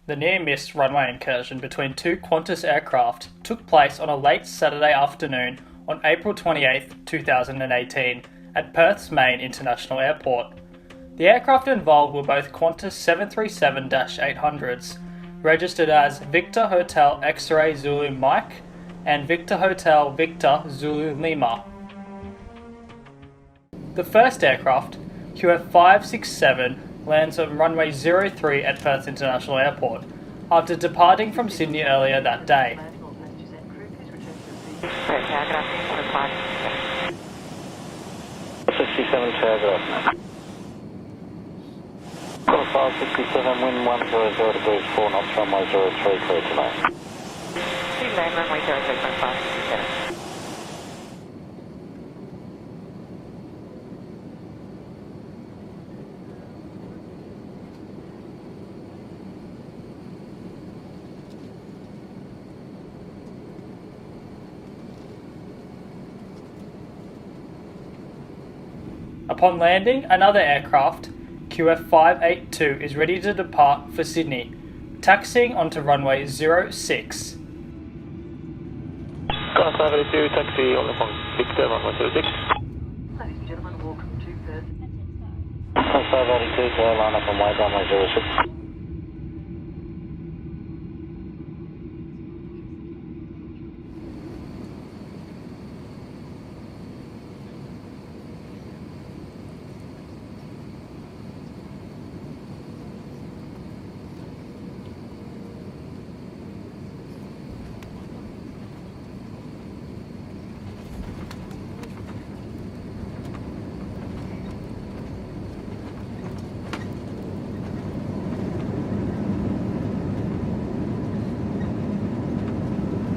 The near-miss runway incursion between two Qantas aircraft took place on a late Saturday afternoon on April 28, 2018 at Perth's main international airport. The aircraft involved were both Qantas 737-800s, registered as Victor Hotel X-Ray Zulu Mike and Victor Hotel Victor Zulu Lima. The first aircraft, QF567, lands on runway 03 at Perth International Airport, after departing from Sydney earlier that day. 67 Telegraph. 567, wind 100 degrees 4 knots, runway 03, clear to land. 29, runway 03.567. Upon landing, another aircraft, QF582, is ready to depart for Sydney, taxiing onto runway 06. Qantas 582, taxi on the Victor, runway 06. Ladies and gentlemen, welcome to Perth. Qantas 582, line up on wide runway 06.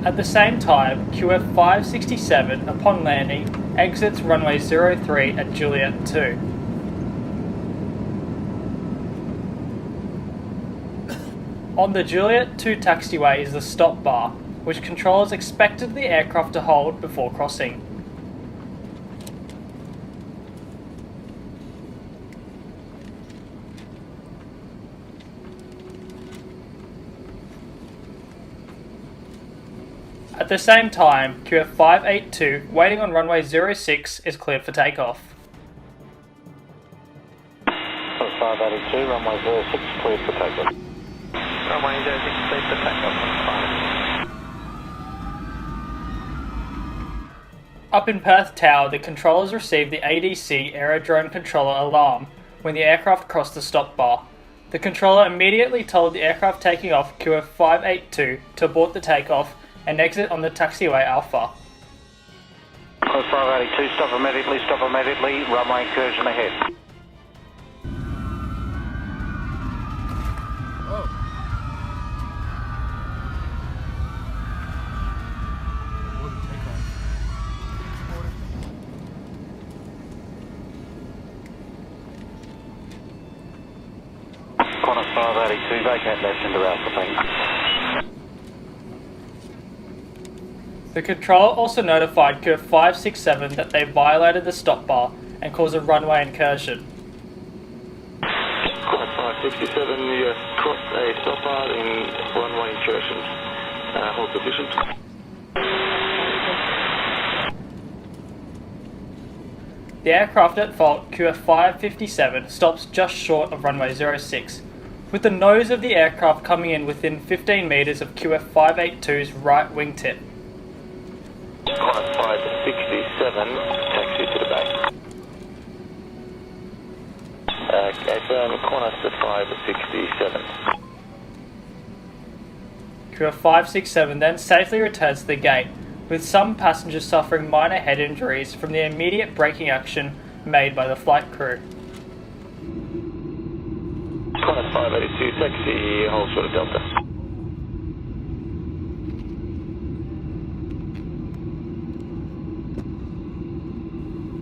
At the same time, QF567, upon landing, exits runway 03 at Juliet 2. On the Juliet 2 taxiway is the stop bar, which controllers expected the aircraft to hold before crossing. At the same time, QF582, waiting on runway 06, is cleared for takeoff. Qantas 582, runway 06, cleared for takeoff. Runway 06, cleared for takeoff. Up in Perth Tower, the controllers received the ADC Aerodrome Controller alarm when the aircraft crossed the stop bar. The controller immediately told the aircraft taking off QF582 to abort the takeoff and exit on the taxiway Alpha. Qantas 582, stop immediately, runway incursion ahead. Qantas 582, vacate left into Alpha, thanks. The controller also notified QF567 that they violated the stop bar and caused a runway incursion. Qantas 567, you have crossed a stop bar in runway incursion. Hold position. The aircraft at fault, QF557, stops just short of runway 06, with the nose of the aircraft coming in within 15 metres of QF582's right wingtip. Qantas 567, taxi to the bay. Confirm Qantas 567. QF567 then safely returns to the gate, with some passengers suffering minor head injuries from the immediate braking action made by the flight crew. Qantas 582, taxi, hold short of Delta.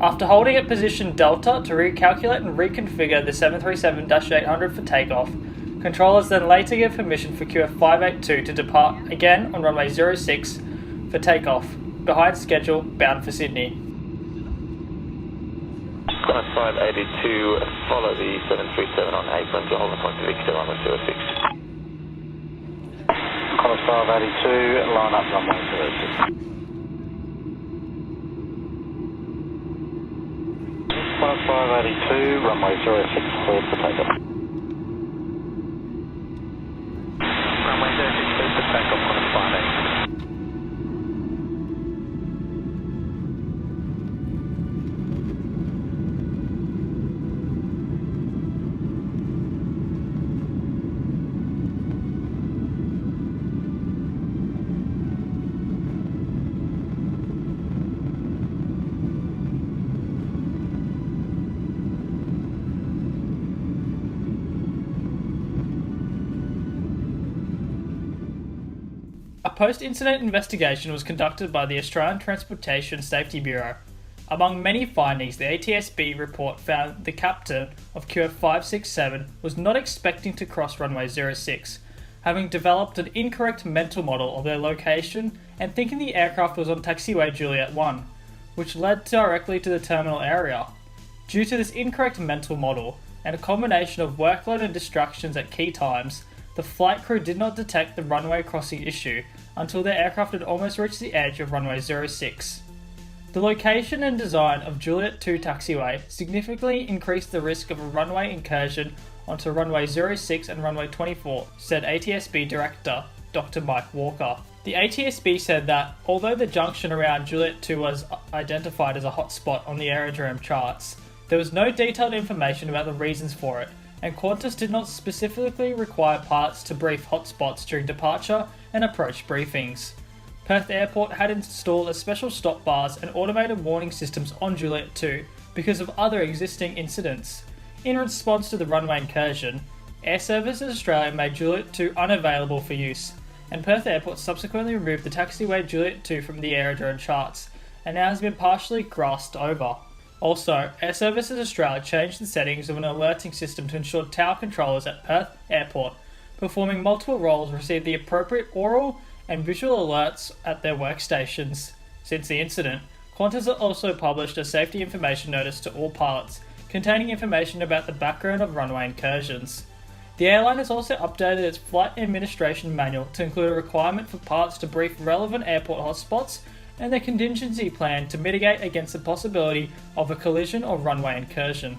After holding at position Delta to recalculate and reconfigure the 737-800 for takeoff, controllers then later give permission for QF582 to depart again on runway 06 for takeoff, behind schedule, bound for Sydney. Qantas 582, follow the 737 on apron to hold the point to Victor, runway 06. 582, line up runway 06. 582, runway 06, cleared for takeoff. Runway 06, cleared for takeoff on a 582. A post-incident investigation was conducted by the Australian Transportation Safety Bureau. Among many findings, the ATSB report found the captain of QF567 was not expecting to cross runway 06, having developed an incorrect mental model of their location and thinking the aircraft was on taxiway Juliet 1, which led directly to the terminal area. Due to this incorrect mental model and a combination of workload and distractions at key times, the flight crew did not detect the runway crossing issue until their aircraft had almost reached the edge of runway 06. The location and design of Juliet 2 taxiway significantly increased the risk of a runway incursion onto runway 06 and runway 24, said ATSB Director Dr. Mike Walker. The ATSB said that although the junction around Juliet 2 was identified as a hotspot on the aerodrome charts, there was no detailed information about the reasons for it, and Qantas did not specifically require pilots to brief hotspots during departure and approach briefings. Perth Airport had installed a special stop bars and automated warning systems on Juliet 2 because of other existing incidents. In response to the runway incursion, Air Services Australia made Juliet 2 unavailable for use, and Perth Airport subsequently removed the taxiway Juliet 2 from the aerodrome charts, and now has been partially grassed over. Also, Air Services Australia changed the settings of an alerting system to ensure tower controllers at Perth Airport performing multiple roles receive the appropriate oral and visual alerts at their workstations. Since the incident, Qantas also published a safety information notice to all pilots, containing information about the background of runway incursions. The airline has also updated its flight administration manual to include a requirement for pilots to brief relevant airport hotspots and their contingency plan to mitigate against the possibility of a collision or runway incursion.